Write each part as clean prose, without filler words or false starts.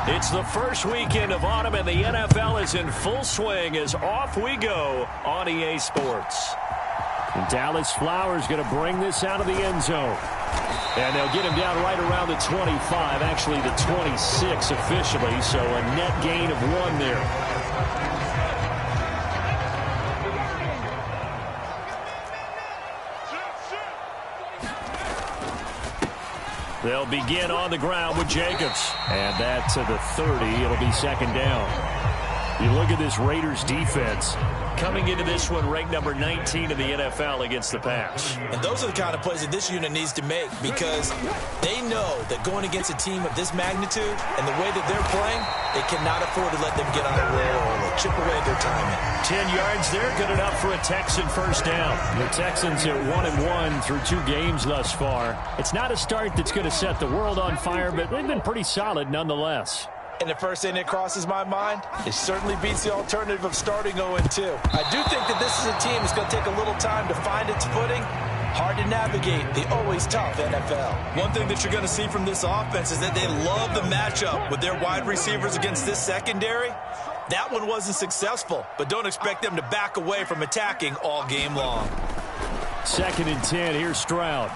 It's the first weekend of autumn, and the NFL is in full swing as off we go on EA Sports. And Dallas Flowers going to bring this out of the end zone. And they'll get him down right around the 25, actually the 26 officially, so a net gain of 1 there. They'll begin on the ground with Jacobs. And that to the 30. It'll be second down. You look at this Raiders defense. Coming into this one ranked number 19 in the NFL against the pass. And those are the kind of plays that this unit needs to make because they know that going against a team of this magnitude and the way that they're playing, they cannot afford to let them get on a roll or chip away at their timing. 10 yards there, good enough for a Texan first down. The Texans are 1-1 through 2 games thus far. It's not a start that's going to set the world on fire, but they've been pretty solid nonetheless. And the first thing that crosses my mind, it certainly beats the alternative of starting 0-2. I do think that this is a team that's going to take a little time to find its footing. Hard to navigate the always tough NFL. One thing that you're going to see from this offense is that they love the matchup with their wide receivers against this secondary. That one wasn't successful, but don't expect them to back away from attacking all game long. 2nd and 10, here's Stroud.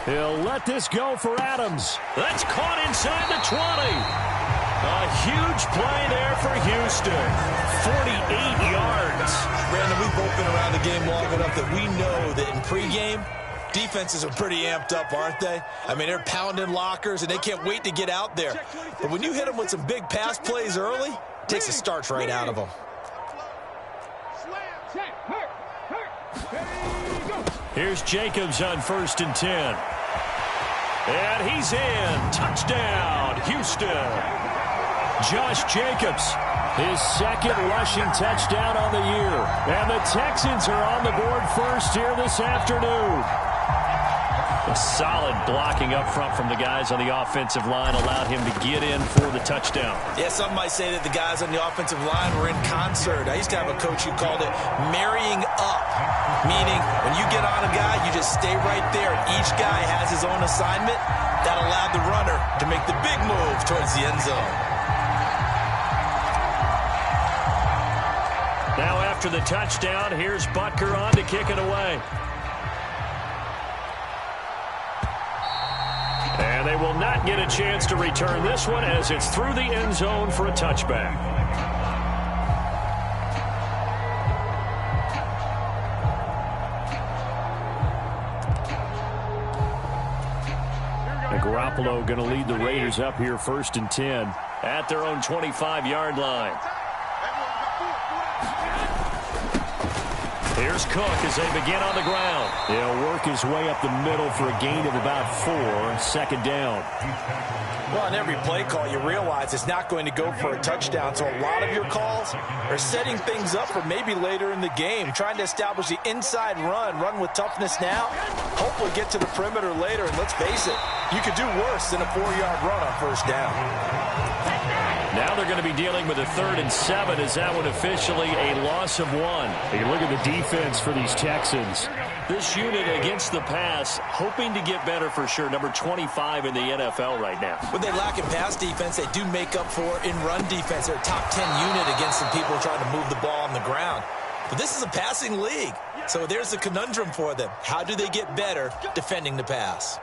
He'll let this go for Adams. That's caught inside the 20. A huge play there for Houston. 48 yards. Brandon, we've both been around the game long enough that we know that in pregame, defenses are pretty amped up, aren't they? I mean, they're pounding lockers, and they can't wait to get out there. But when you hit them with some big pass plays early, it takes the starch right out of them. Here's Jacobs on 1st and 10. And he's in. Touchdown, Houston. Josh Jacobs, his 2nd rushing touchdown on the year. And the Texans are on the board first here this afternoon. A solid blocking up front from the guys on the offensive line allowed him to get in for the touchdown. Yeah, some might say that the guys on the offensive line were in concert. I used to have a coach who called it marrying up, meaning when you get on a guy, you just stay right there. Each guy has his own assignment. That allowed the runner to make the big move towards the end zone. Now after the touchdown, here's Butker on to kick it away. And they will not get a chance to return this one as it's through the end zone for a touchback. Garoppolo going to lead the Raiders up here 1st and 10 at their own 25-yard line. Here's Cook as they begin on the ground. He'll work his way up the middle for a gain of about 4, 2nd down. Well, on every play call, you realize it's not going to go for a touchdown, so a lot of your calls are setting things up for maybe later in the game, trying to establish the inside run with toughness now, hopefully get to the perimeter later, and let's face it, you could do worse than a 4-yard run on 1st down. Now they're going to be dealing with a 3rd and 7 as that one officially a loss of 1. You look at the defense for these Texans. This unit against the pass, hoping to get better for sure. Number 25 in the NFL right now. When they lack in pass defense, they do make up for in run defense. They're a top 10 unit against some people trying to move the ball on the ground. But this is a passing league, so there's a conundrum for them. How do they get better defending the pass?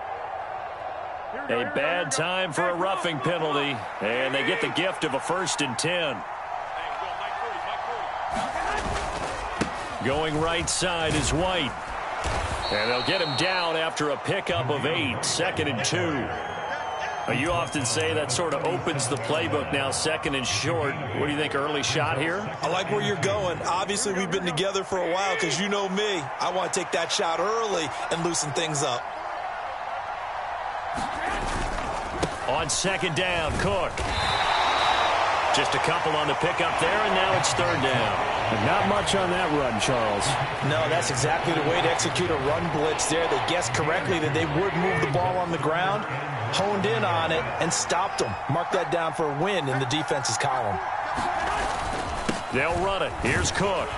A bad time for a roughing penalty, and they get the gift of a 1st and 10. Going right side is White. And they'll get him down after a pickup of 8, 2nd and 2. You often say that sort of opens the playbook now, 2nd and short. What do you think, early shot here? I like where you're going. Obviously, we've been together for a while because you know me. I want to take that shot early and loosen things up. On 2nd down, Cook. Just a couple on the pickup there, and now it's 3rd down. And not much on that run, Charles. No, that's exactly the way to execute a run blitz there. They guessed correctly that they would move the ball on the ground, honed in on it, and stopped them. Mark that down for a win in the defense's column. They'll run it. Here's Cook.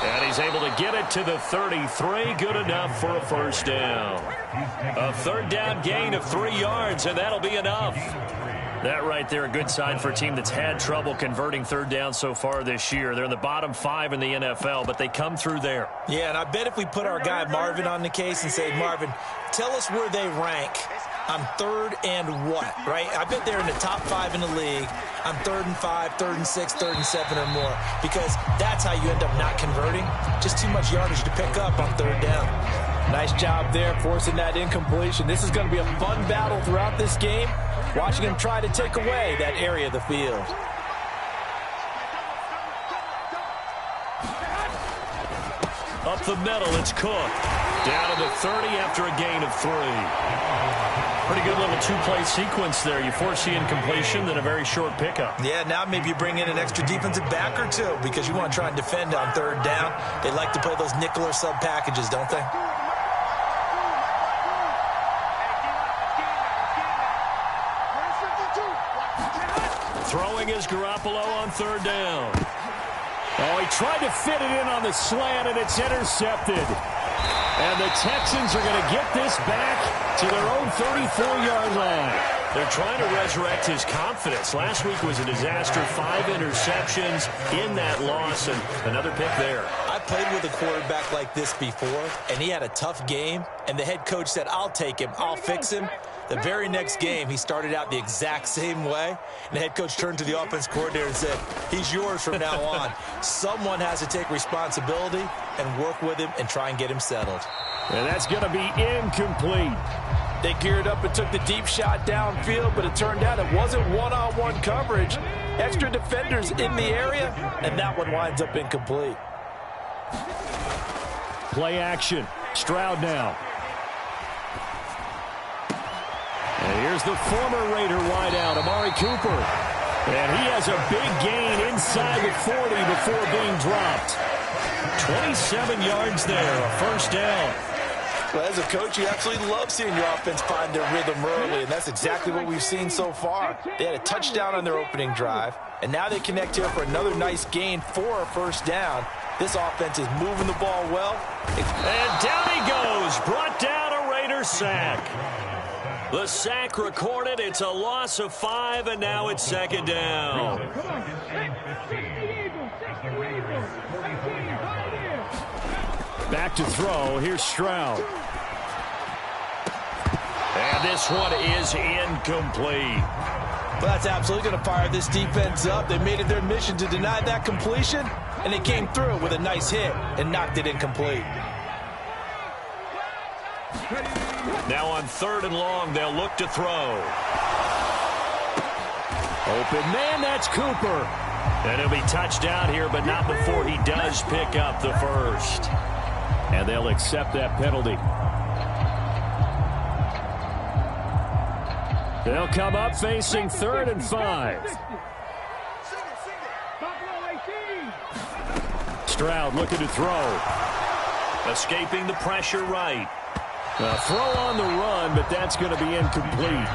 And he's able to get it to the 33. Good enough for a 1st down. A 3rd down gain of 3 yards, and that'll be enough. That right there, a good sign for a team that's had trouble converting third down so far this year. They're in the bottom 5 in the NFL, but they come through there. Yeah, and I bet if we put our guy Marvin on the case and say, Marvin, tell us where they rank on third and what, right? I bet they're in the top 5 in the league on 3rd and 5, 3rd and 6, 3rd and 7 or more, because that's how you end up not converting. Just too much yardage to pick up on third down. Nice job there forcing that incompletion. This is going to be a fun battle throughout this game, watching him try to take away that area of the field. Up the middle, it's Cook. Down to the 30 after a gain of 3. Pretty good little two-play sequence there. You force the incompletion, then a very short pickup. Yeah, now maybe you bring in an extra defensive back or two because you want to try and defend on third down. They like to play those nickel or sub packages, don't they? Throwing is Garoppolo on third down. Oh, he tried to fit it in on the slant, and it's intercepted. And the Texans are going to get this back to their own 34-yard line. They're trying to resurrect his confidence. Last week was a disaster. 5 interceptions in that loss, and another pick there. I played with a quarterback like this before, and he had a tough game, and the head coach said, I'll take him, I'll fix him. The very next game, he started out the exact same way, and the head coach turned to the offense coordinator and said, he's yours from now on. Someone has to take responsibility and work with him and try and get him settled. And that's going to be incomplete. They geared up and took the deep shot downfield, but it turned out it wasn't one-on-one coverage. Extra defenders in the area, and that one winds up incomplete. Play action. Stroud now. And here's the former Raider wideout, Amari Cooper. And he has a big gain inside the 40 before being dropped. 27 yards there, a first down. Well, as a coach, you absolutely love seeing your offense find their rhythm early, and that's exactly what we've seen so far. They had a touchdown on their opening drive, and now they connect here for another nice gain for a first down. This offense is moving the ball well. And down he goes, brought down a Raider sack. The sack recorded. It's a loss of 5, and now it's second down. Back to throw. Here's Stroud. And this one is incomplete. Well, that's absolutely going to fire this defense up. They made it their mission to deny that completion, and they came through with a nice hit and knocked it incomplete. Now on 3rd and long, they'll look to throw. Open man, that's Cooper. And he'll be touched down here, but not before he does pick up the first. And they'll accept that penalty. They'll come up facing 3rd and 5. Stroud looking to throw. Escaping the pressure right. A throw on the run, but that's going to be incomplete.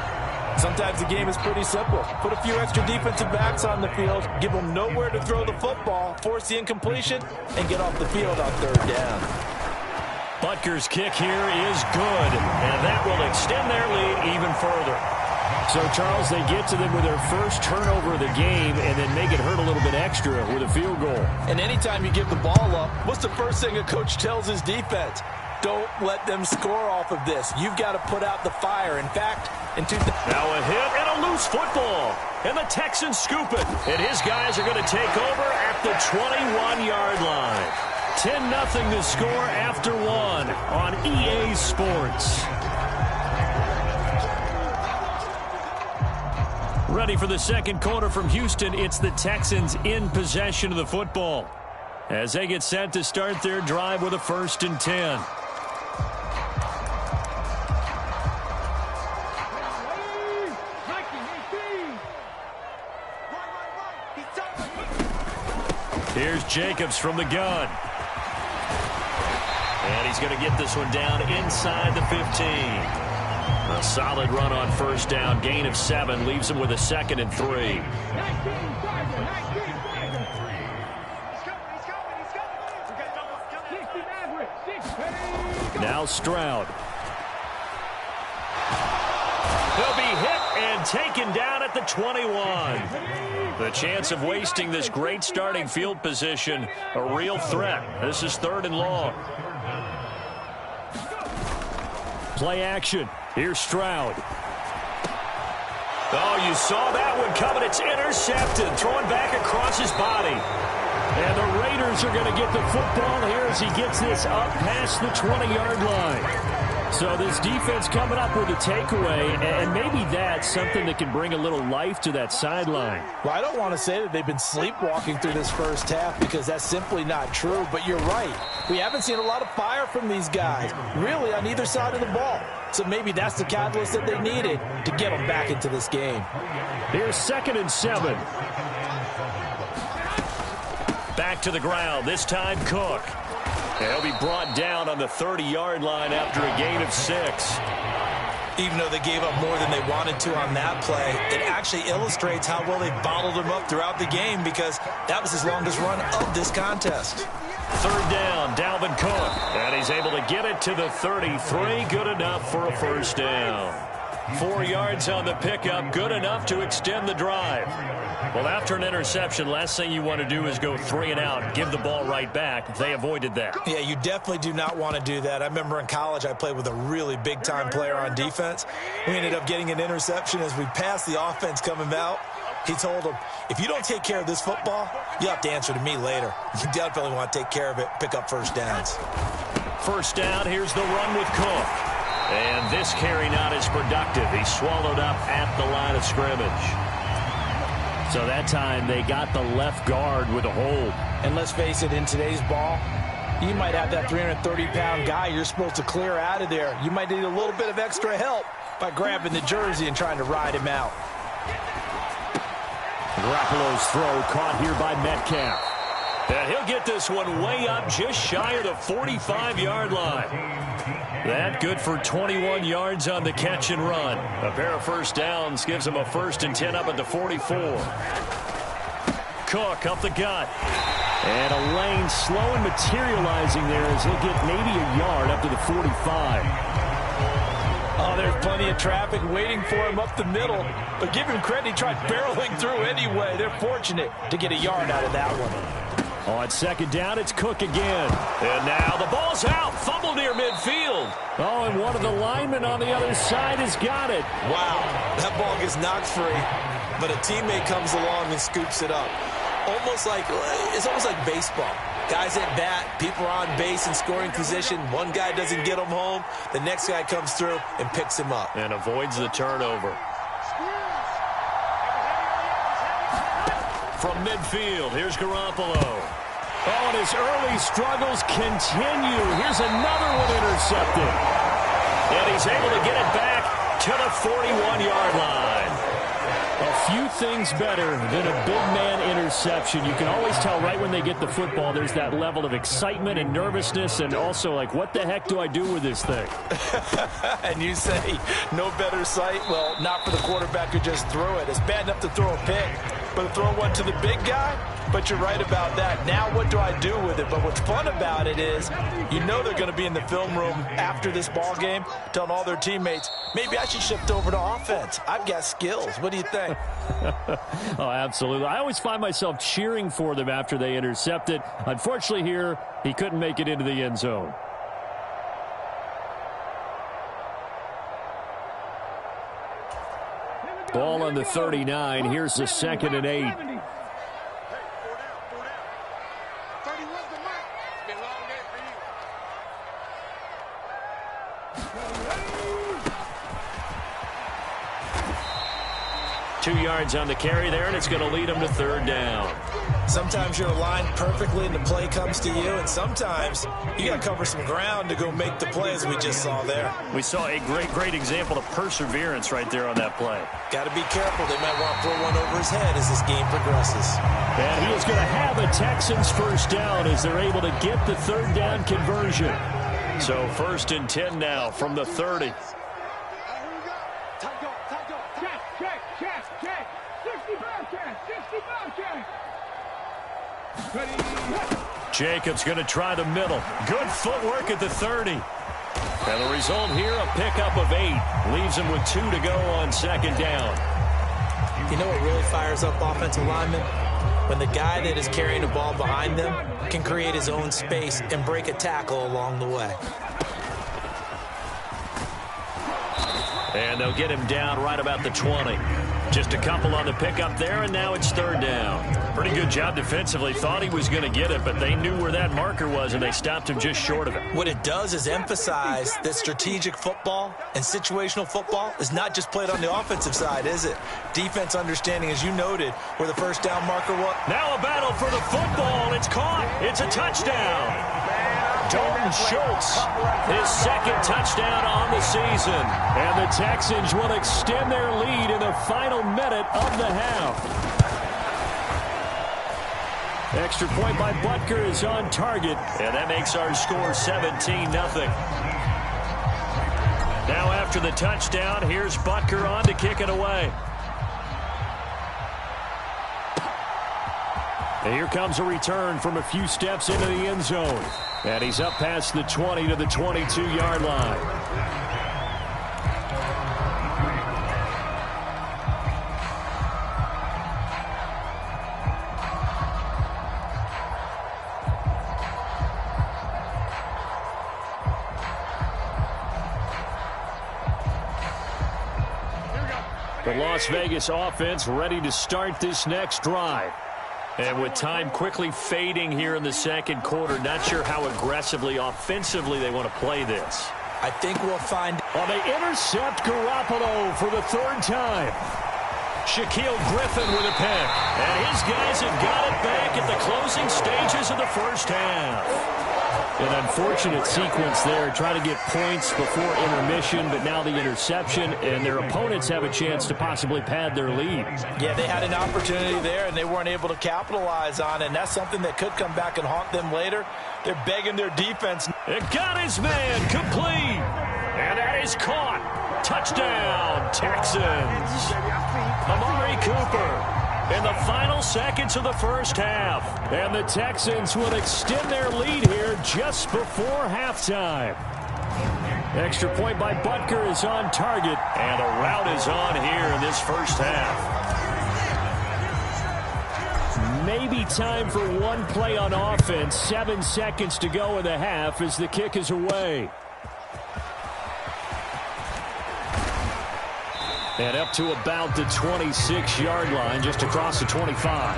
Sometimes the game is pretty simple. Put a few extra defensive backs on the field, give them nowhere to throw the football, force the incompletion, and get off the field on 3rd down. Butker's kick here is good, and that will extend their lead even further. So, Charles, they get to them with their first turnover of the game and then make it hurt a little bit extra with a field goal. And anytime you give the ball up, what's the first thing a coach tells his defense? Don't let them score off of this. You've got to put out the fire. In fact, now a hit and a loose football. And the Texans scoop it. And his guys are going to take over at the 21-yard line. 10-0 to score after 1 on EA Sports. Ready for the second quarter from Houston. It's the Texans in possession of the football as they get set to start their drive with a 1st and 10. Here's Jacobs from the gun. And he's going to get this one down inside the 15. A solid run on 1st down. Gain of 7 leaves him with a 2nd and 3. Now Stroud. He'll be hit and taken down at the 21. The chance of wasting this great starting field position, a real threat. This is 3rd and long. Play action. Here's Stroud. Oh, you saw that one coming. It's intercepted. Throwing back across his body. And the Raiders are going to get the football here as he gets this up past the 20-yard line. So this defense coming up with a takeaway, and maybe that's something that can bring a little life to that sideline. Well, I don't want to say that they've been sleepwalking through this first half because that's simply not true, but you're right. We haven't seen a lot of fire from these guys, really, on either side of the ball. So maybe that's the catalyst that they needed to get them back into this game. Here's 2nd and 7. Back to the ground, this time Cook. And he'll be brought down on the 30-yard line after a gain of 6. Even though they gave up more than they wanted to on that play, it actually illustrates how well they bottled him up throughout the game because that was his longest run of this contest. 3rd down, Dalvin Cook. And he's able to get it to the 33. Good enough for a 1st down. 4 yards on the pickup, good enough to extend the drive. Well, after an interception, last thing you want to do is go 3 and out, give the ball right back. They avoided that. Yeah, you definitely do not want to do that. I remember in college I played with a really big-time player on defense. We ended up getting an interception as we passed the offense coming out. He told him, if you don't take care of this football, you'll have to answer to me later. You definitely want to take care of it, pick up 1st downs. 1st down, here's the run with Cook. And this carry not as productive. He's swallowed up at the line of scrimmage. So that time they got the left guard with a hold. And let's face it, in today's ball, you might have that 330-pound guy you're supposed to clear out of there. You might need a little bit of extra help by grabbing the jersey and trying to ride him out. Garoppolo's throw caught here by Metcalf. And he'll get this one way up just shy of the 45-yard line. That good for 21 yards on the catch and run. A pair of 1st downs gives him a 1st and 10 up at the 44. Cook up the gut. And a lane slow and materializing there as he'll get maybe a yard up to the 45. Oh, there's plenty of traffic waiting for him up the middle. But give him credit, he tried barreling through anyway. They're fortunate to get a yard out of that one. On 2nd down, it's Cook again. And now the ball's out. Fumble near midfield. Oh, and one of the linemen on the other side has got it. Wow, that ball gets knocked free, but a teammate comes along and scoops it up. It's almost like baseball. Guys at bat, people are on base in scoring position. One guy doesn't get him home. The next guy comes through and picks him up. And avoids the turnover. From midfield, here's Garoppolo. Oh, and his early struggles continue. Here's another one intercepted. And he's able to get it back to the 41-yard line. A few things better than a big man interception. You can always tell right when they get the football, there's that level of excitement and nervousness, and also like, what the heck do I do with this thing? And you say, no better sight? Well, not for the quarterback who just threw it. It's bad enough to throw a pick, but to throw one to the big guy? But you're right about that. Now what do I do with it? But what's fun about it is you know they're going to be in the film room after this ball game telling all their teammates, maybe I should shift over to offense. I've got skills. What do you think? Oh, absolutely. I always find myself cheering for them after they intercept it. Unfortunately here, he couldn't make it into the end zone. Ball on the 39. Here's the 2nd and 8. Two yards on the carry there, and it's going to lead him to 3rd down. Sometimes you're aligned perfectly and the play comes to you, and sometimes you got to cover some ground to go make the play, as we just saw there. We saw a great example of perseverance right there on that play. Got to be careful. They might want to throw one over his head as this game progresses. And he is going to have a Texans 1st down as they're able to get the 3rd down conversion. So 1st and 10 now from the 30. Jacobs going to try the middle. Good footwork at the 30. And the result here, a pickup of 8. Leaves him with 2 to go on second down. You know what really fires up offensive linemen? When the guy that is carrying the ball behind them can create his own space and break a tackle along the way. And they'll get him down right about the 20. Just a couple on the pickup there, and now it's third down. Pretty good job defensively. Thought he was going to get it, but they knew where that marker was, and they stopped him just short of it. What it does is emphasize that strategic football and situational football is not just played on the offensive side, is it? Defense understanding, as you noted, where the first down marker was. Now a battle for the football. It's caught. It's a touchdown. Dalton Schultz, his second touchdown on the season. And the Texans will extend their lead in the final minute of the half. Extra point by Butker is on target. And that makes our score 17-0. Now after the touchdown, here's Butker on to kick it away. And here comes a return from a few steps into the end zone. And he's up past the 20 to the 22-yard line. The Las Vegas offense ready to start this next drive. And with time quickly fading here in the second quarter, not sure how aggressively, offensively they want to play this. I think we'll find. Well, they intercept Garoppolo for the third time. Shaquille Griffin with a pick. And his guys have got it back at the closing stages of the first half. An unfortunate sequence there, trying to get points before intermission, but now the interception, and their opponents have a chance to possibly pad their lead. Yeah, they had an opportunity there, and they weren't able to capitalize on it, and that's something that could come back and haunt them later. They're begging their defense. It got his man complete, and that is caught. Touchdown, Texans. Amari Cooper in the final seconds of the first half. And the Texans will extend their lead here just before halftime. Extra point by Butker is on target. And a route is on here in this first half. Maybe time for one play on offense. 7 seconds to go in the half as the kick is away. And up to about the 26-yard line, just across the 25.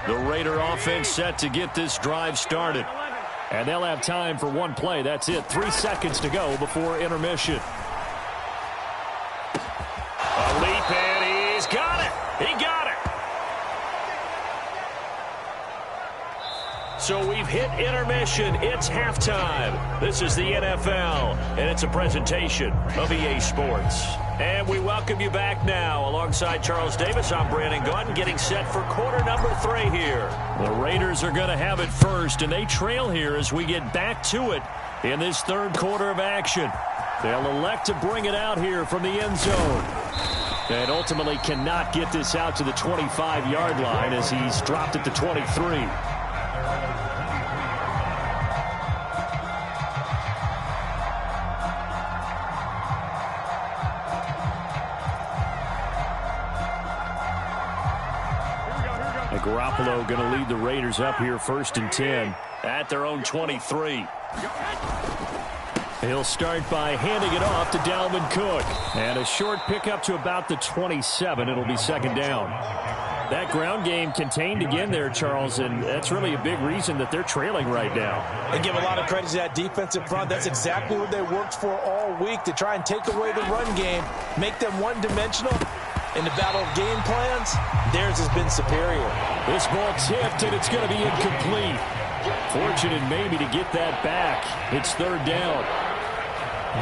The Raider offense set to get this drive started. And they'll have time for one play. That's it. 3 seconds to go before intermission. A leap, and he's got it. He got it. So we've hit intermission. It's halftime. This is the NFL, and it's a presentation of EA Sports. And we welcome you back now. Alongside Charles Davis, I'm Brandon Gunn, getting set for quarter number 3 here. The Raiders are going to have it first, and they trail here as we get back to it in this third quarter of action. They'll elect to bring it out here from the end zone. And ultimately cannot get this out to the 25-yard line as he's dropped at the 23. Garoppolo going to lead the Raiders up here first and 10 at their own 23. He'll start by handing it off to Dalvin Cook. And a short pickup to about the 27. It'll be second down. That ground game contained again there, Charles, and that's really a big reason that they're trailing right now. They give a lot of credit to that defensive front. That's exactly what they worked for all week, to try and take away the run game, make them one-dimensional. In the battle of game plans, theirs has been superior. This ball tipped, and it's going to be incomplete. Fortunate maybe to get that back. It's third down.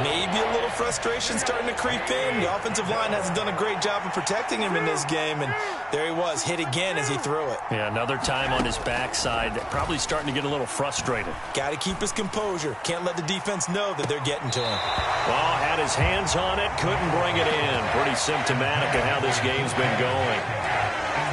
Maybe a little frustration starting to creep in. The offensive line hasn't done a great job of protecting him in this game, and there he was, hit again as he threw it. Yeah, another time on his backside, probably starting to get a little frustrated. Got to keep his composure. Can't let the defense know that they're getting to him. Well, had his hands on it, couldn't bring it in. Pretty symptomatic of how this game's been going.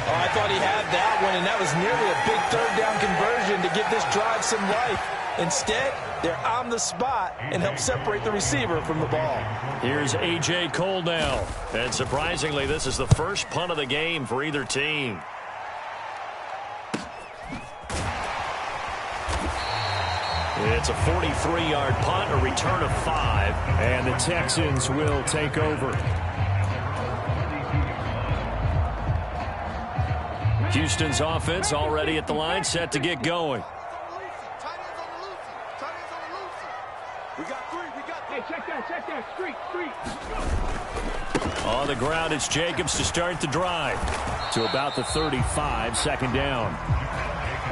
Oh, I thought he had that one, and that was nearly a big third down conversion to give this drive some life. Instead, they're on the spot and help separate the receiver from the ball. Here's A.J. Cole now. And surprisingly, this is the first punt of the game for either team. It's a 43-yard punt, a return of 5. And the Texans will take over. Houston's offense already at the line, set to get going. Check that, street. On the ground, it's Jacobs to start the drive. To about the 35, second down.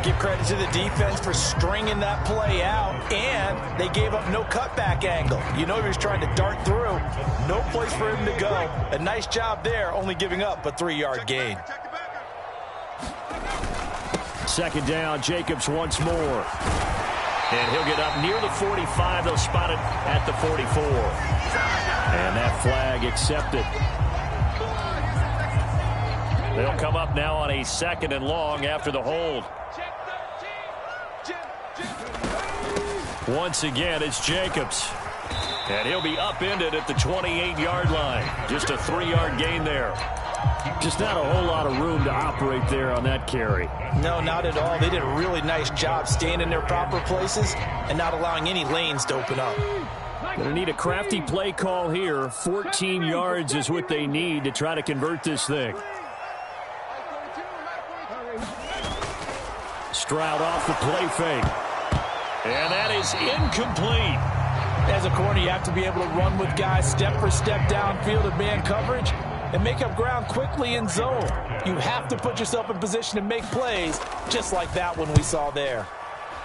Give credit to the defense for stringing that play out, and they gave up no cutback angle. You know he was trying to dart through. No place for him to go. A nice job there, only giving up a 3-yard gain. Second down, Jacobs once more. And he'll get up near the 45. They'll spot it at the 44. And that flag accepted. They'll come up now on a 2nd and long after the hold. Once again, it's Jacobs. And he'll be upended at the 28-yard line. Just a 3-yard gain there. Just not a whole lot of room to operate there on that carry. No, not at all. They did a really nice job staying in their proper places and not allowing any lanes to open up. Going to need a crafty play call here. 14 yards is what they need to try to convert this thing. Stroud off the play fake. And that is incomplete. As a corner, you have to be able to run with guys step for step downfield in man coverage and make up ground quickly in zone. You have to put yourself in position to make plays, just like that one we saw there.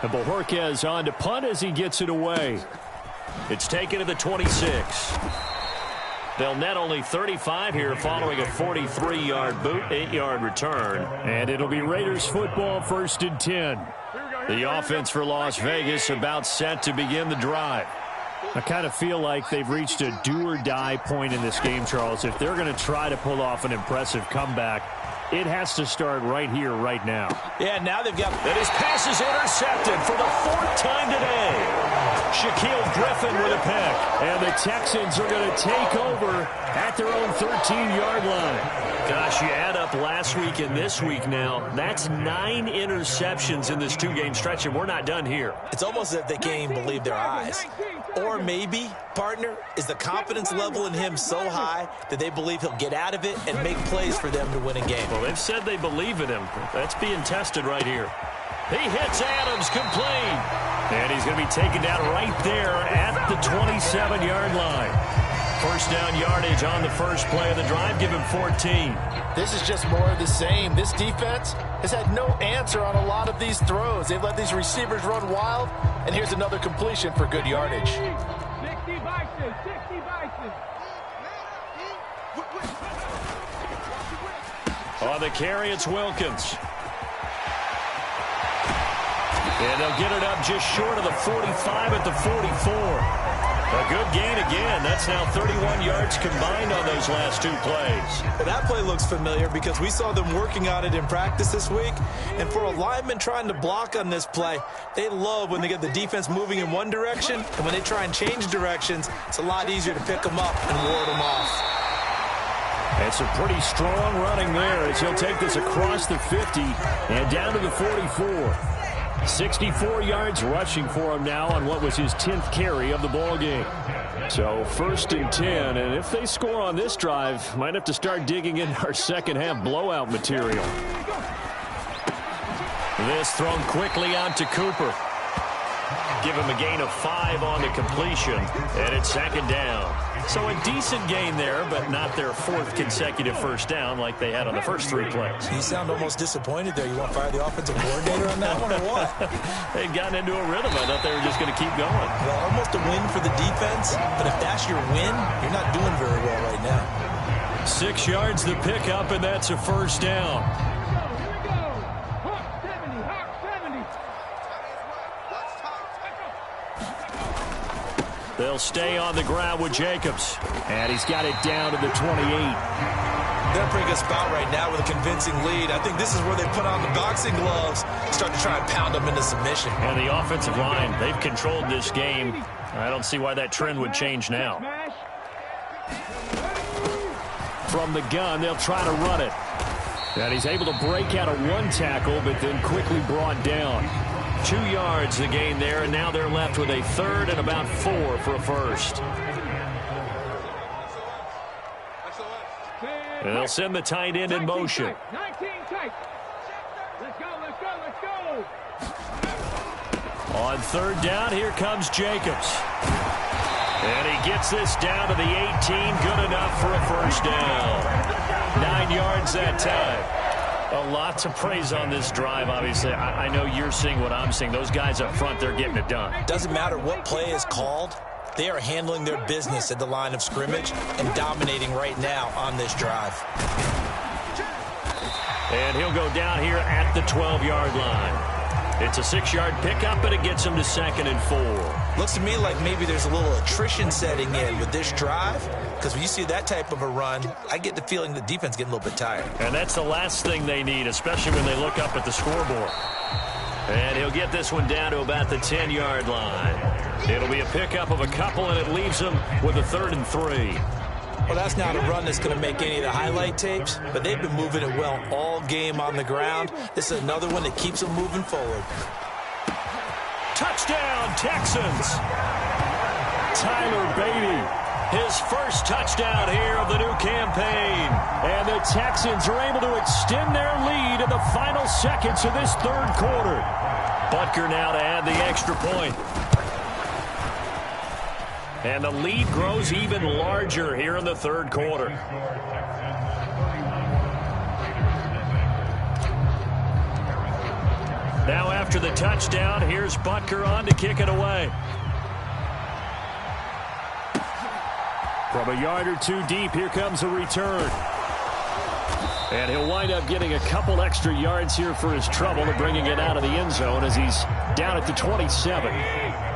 And Bojorquez on to punt as he gets it away. It's taken to the 26. They'll net only 35 here following a 43-yard boot, 8-yard return. And it'll be Raiders football, 1st and 10. The offense for Las Vegas about set to begin the drive. I kind of feel like they've reached a do-or-die point in this game, Charles. If they're going to try to pull off an impressive comeback, it has to start right here, right now. Yeah, now they've got... And his pass is intercepted for the 4th time today. Shaquille Griffin with a pick. And the Texans are going to take over at their own 13-yard line. Gosh, you add up last week and this week now. That's 9 interceptions in this 2-game stretch, and we're not done here. It's almost as if they can't even believe their eyes. Or maybe, partner, is the confidence level in him so high that they believe he'll get out of it and make plays for them to win a game. Well, they've said they believe in him. That's being tested right here. He hits Adams, complete. And he's going to be taken down right there at the 27-yard line. First down yardage on the first play of the drive. Give him 14. This is just more of the same. This defense has had no answer on a lot of these throws. They've let these receivers run wild, and here's another completion for good yardage. 60 Bison. On the carry, it's Wilkins. And they'll get it up just short of the 45 at the 44. A good gain again. That's now 31 yards combined on those last 2 plays. Well, that play looks familiar because we saw them working on it in practice this week. And for a lineman trying to block on this play, they love when they get the defense moving in one direction. And when they try and change directions, it's a lot easier to pick them up and ward them off. It's a pretty strong running there as he'll take this across the 50 and down to the 44. 64 yards rushing for him now on what was his 10th carry of the ball game. So 1st and 10, and if they score on this drive, might have to start digging in our second half blowout material. This thrown quickly out to Cooper. Give him a gain of 5 on the completion, and it's 2nd down. So a decent gain there, but not their 4th consecutive first down like they had on the first 3 plays. You sound almost disappointed there. You want to fire the offensive coordinator on that one or what? They'd gotten into a rhythm. I thought they were just going to keep going. Well, almost a win for the defense, but if that's your win, you're not doing very well right now. 6 yards the pickup, and that's a first down. They'll stay on the ground with Jacobs. And he's got it down to the 28. They're pretty good spot right now with a convincing lead. I think this is where they put on the boxing gloves, start to try and pound them into submission. And the offensive line, they've controlled this game. I don't see why that trend would change now. From the gun, they'll try to run it. And he's able to break out of one tackle, but then quickly brought down. 2 yards the gain there, and now they're left with a third and about 4 for a first. And they'll send the tight end in motion. 19 tight. Let's go, let's go, let's go. On third down, here comes Jacobs. And he gets this down to the 18. Good enough for a first down. 9 yards that time. A lot to praise on this drive, obviously. I know you're seeing what I'm seeing. Those guys up front, they're getting it done. Doesn't matter what play is called. They are handling their business at the line of scrimmage and dominating right now on this drive. And he'll go down here at the 12-yard line. It's a 6-yard pickup, and it gets him to 2nd and 4. Looks to me like maybe there's a little attrition setting in with this drive, because when you see that type of a run, I get the feeling the defense getting a little bit tired. And that's the last thing they need, especially when they look up at the scoreboard. And he'll get this one down to about the 10-yard line. It'll be a pickup of a couple, and it leaves them with a 3rd and 3. Well, that's not a run that's going to make any of the highlight tapes, but they've been moving it well all game on the ground. This is another one that keeps them moving forward. Touchdown, Texans! Tyler Beatty, his first touchdown here of the new campaign. And the Texans are able to extend their lead in the final seconds of this third quarter. Butker now to add the extra point. And the lead grows even larger here in the third quarter. Now after the touchdown, here's Butker on to kick it away. From a yard or two deep, here comes a return. And he'll wind up getting a couple extra yards here for his trouble to bringing it out of the end zone as he's down at the 27.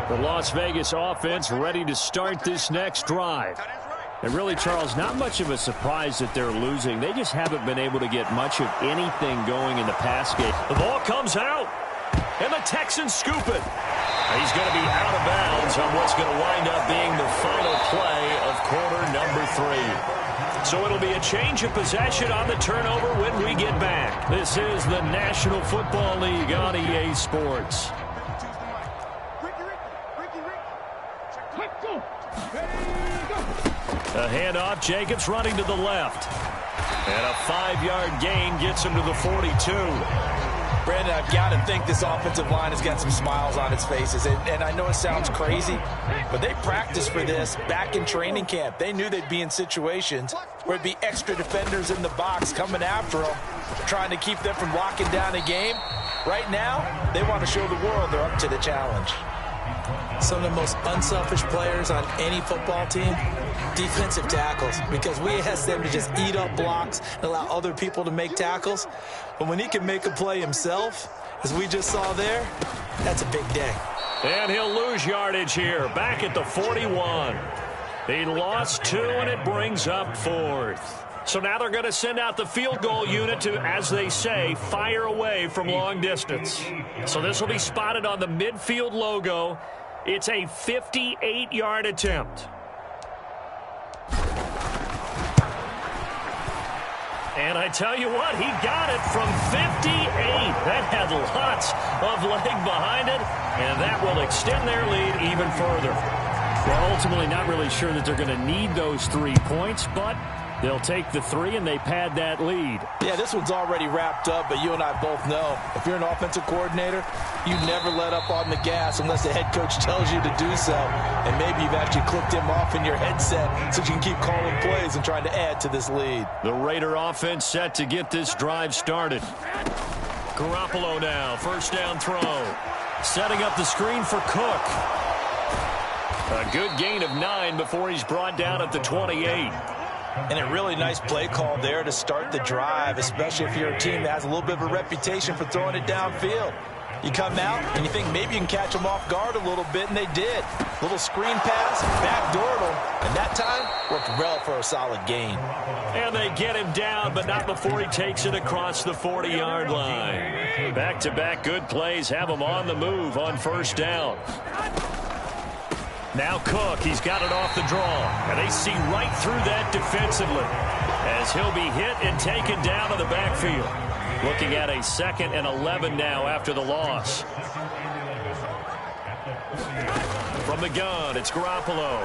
The Las Vegas offense ready to start this next drive. And really, Charles, not much of a surprise that they're losing. They just haven't been able to get much of anything going in the pass game. The ball comes out, and the Texans scoop it. He's going to be out of bounds on what's going to wind up being the final play of quarter number 3. So it'll be a change of possession on the turnover when we get back. This is the National Football League on EA Sports. A handoff, Jacobs running to the left. And a 5-yard gain gets him to the 42. Brandon, I've got to think this offensive line has got some smiles on its faces. And I know it sounds crazy, but they practiced for this back in training camp. They knew they'd be in situations where it'd be extra defenders in the box coming after them, trying to keep them from locking down a game. Right now, they want to show the world they're up to the challenge. Some of the most unselfish players on any football team, defensive tackles, because we ask them to just eat up blocks and allow other people to make tackles. But when he can make a play himself, as we just saw there, that's a big day. And he'll lose yardage here, back at the 41. He lost 2, and it brings up 4th. So now they're going to send out the field goal unit to, as they say, fire away from long distance. So this will be spotted on the midfield logo. It's a 58-yard attempt. And I tell you what, he got it from 58. That had lots of leg behind it, and that will extend their lead even further. Well, ultimately not really sure that they're going to need those 3 points, but they'll take the 3 and they pad that lead. Yeah, this one's already wrapped up, but you and I both know if you're an offensive coordinator, you never let up on the gas unless the head coach tells you to do so. And maybe you've actually clicked him off in your headset so you can keep calling plays and trying to add to this lead. The Raider offense set to get this drive started. Garoppolo now, first down throw. Setting up the screen for Cook. A good gain of 9 before he's brought down at the 28. And a really nice play call there to start the drive, especially if you're a team that has a little bit of a reputation for throwing it downfield. You come out and you think maybe you can catch them off guard a little bit, and they did. Little screen pass, backdoored them, and that time worked well for a solid gain. And they get him down, but not before he takes it across the 40-yard line. Back-to-back good plays have him on the move on first down. Now Cook, he's got it off the draw, and they see right through that defensively as he'll be hit and taken down in the backfield. Looking at a 2nd and 11 now after the loss. From the gun, it's Garoppolo.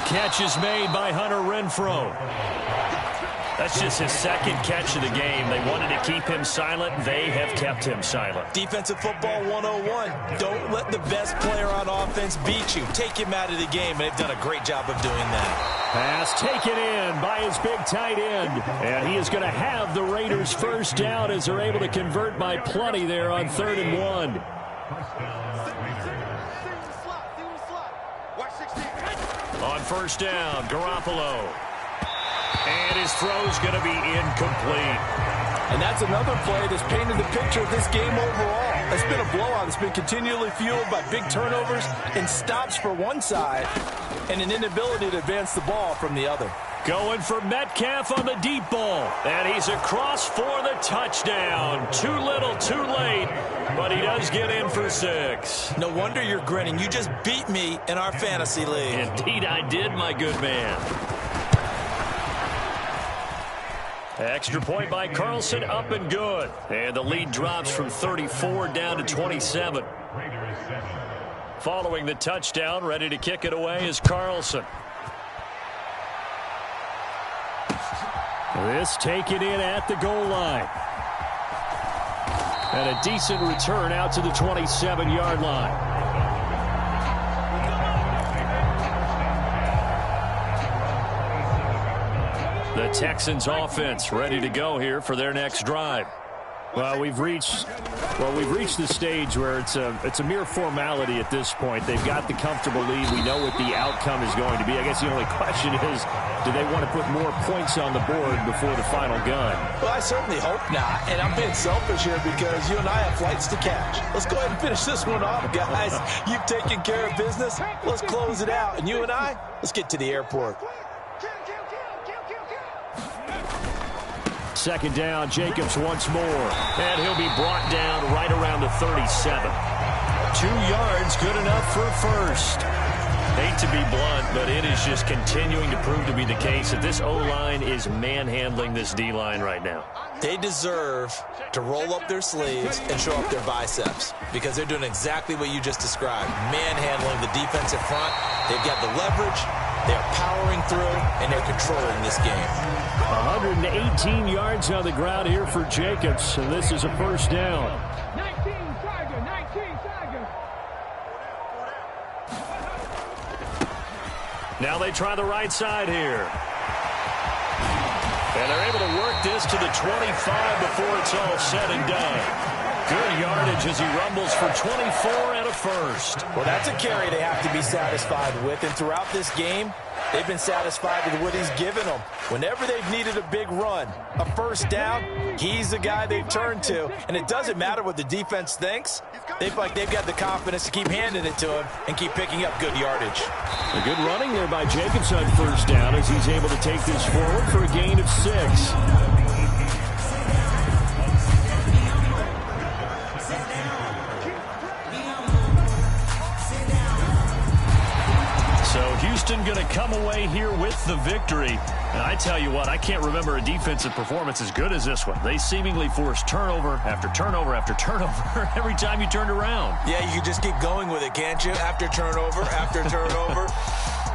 Catch is made by Hunter Renfrow. That's just his 2nd catch of the game. They wanted to keep him silent. They have kept him silent. Defensive football 101. Don't let the best player on offense beat you. Take him out of the game, and they've done a great job of doing that. Pass taken in by his big tight end. And he is going to have the Raiders first down as they're able to convert by plenty there on 3rd and 1. On first down, Garoppolo. And his throw's going to be incomplete. And that's another play that's painted the picture of this game overall. It's been a blowout. It's been continually fueled by big turnovers and stops for one side and an inability to advance the ball from the other. Going for Metcalf on the deep ball. And he's across for the touchdown. Too little, too late. But he does get in for 6. No wonder you're grinning. You just beat me in our fantasy league. Indeed I did, my good man. Extra point by Carlson, up and good. And the lead drops from 34 down to 27. Following the touchdown, ready to kick it away is Carlson. This taken in at the goal line. And a decent return out to the 27-yard line. The Texans offense ready to go here for their next drive. Well, we've reached the stage where it's a mere formality at this point. They've got the comfortable lead. We know what the outcome is going to be. I guess the only question is, do they want to put more points on the board before the final gun? Well, I certainly hope not. And I'm being selfish here because you and I have flights to catch. Let's go ahead and finish this one off, guys. You've taken care of business. Let's close it out. And you and I, let's get to the airport. 2nd down, Jacobs once more. And he'll be brought down right around the 37. 2 yards, good enough for a first. Hate to be blunt, but it is just continuing to prove to be the case that this O-line is manhandling this D-line right now. They deserve to roll up their sleeves and show up their biceps because they're doing exactly what you just described, manhandling the defensive front. They've got the leverage, they're powering through, and they're controlling this game. 118 yards on the ground here for Jacobs, and this is a first down. 19 Tiger. Now they try the right side here. And they're able to work this to the 25 before it's all said and done. Good yardage as he rumbles for 24 and a first. Well, that's a carry they have to be satisfied with. And throughout this game, they've been satisfied with what he's given them. Whenever they've needed a big run, a first down, he's the guy they've turned to. And it doesn't matter what the defense thinks. They've got the confidence to keep handing it to him and keep picking up good yardage. A good running there by Jacobs on first down as he's able to take this forward for a gain of 6. Houston going to come away here with the victory. And I tell you what, I can't remember a defensive performance as good as this one. They seemingly forced turnover after turnover after turnover every time you turned around. Yeah, you can just keep going with it, can't you? After turnover, after turnover.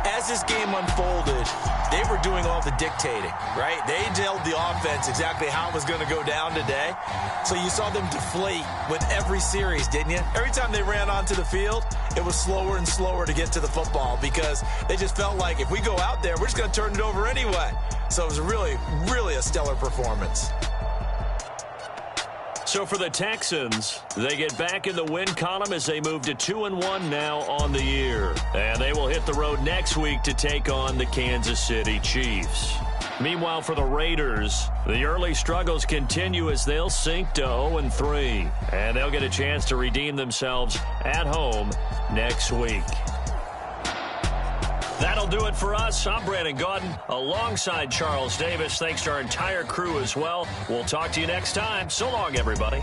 As this game unfolded, they were doing all the dictating, right? They told the offense exactly how it was going to go down today. So you saw them deflate with every series, didn't you? Every time they ran onto the field, it was slower and slower to get to the football because they just felt like if we go out there, we're just going to turn it over anyway. So it was really, really a stellar performance. So for the Texans, they get back in the win column as they move to 2-1 now on the year. And they will hit the road next week to take on the Kansas City Chiefs. Meanwhile, for the Raiders, the early struggles continue as they'll sink to 0-3. And they'll get a chance to redeem themselves at home next week. That'll do it for us. I'm Brandon Gaudin alongside Charles Davis. Thanks to our entire crew as well. We'll talk to you next time. So long, everybody.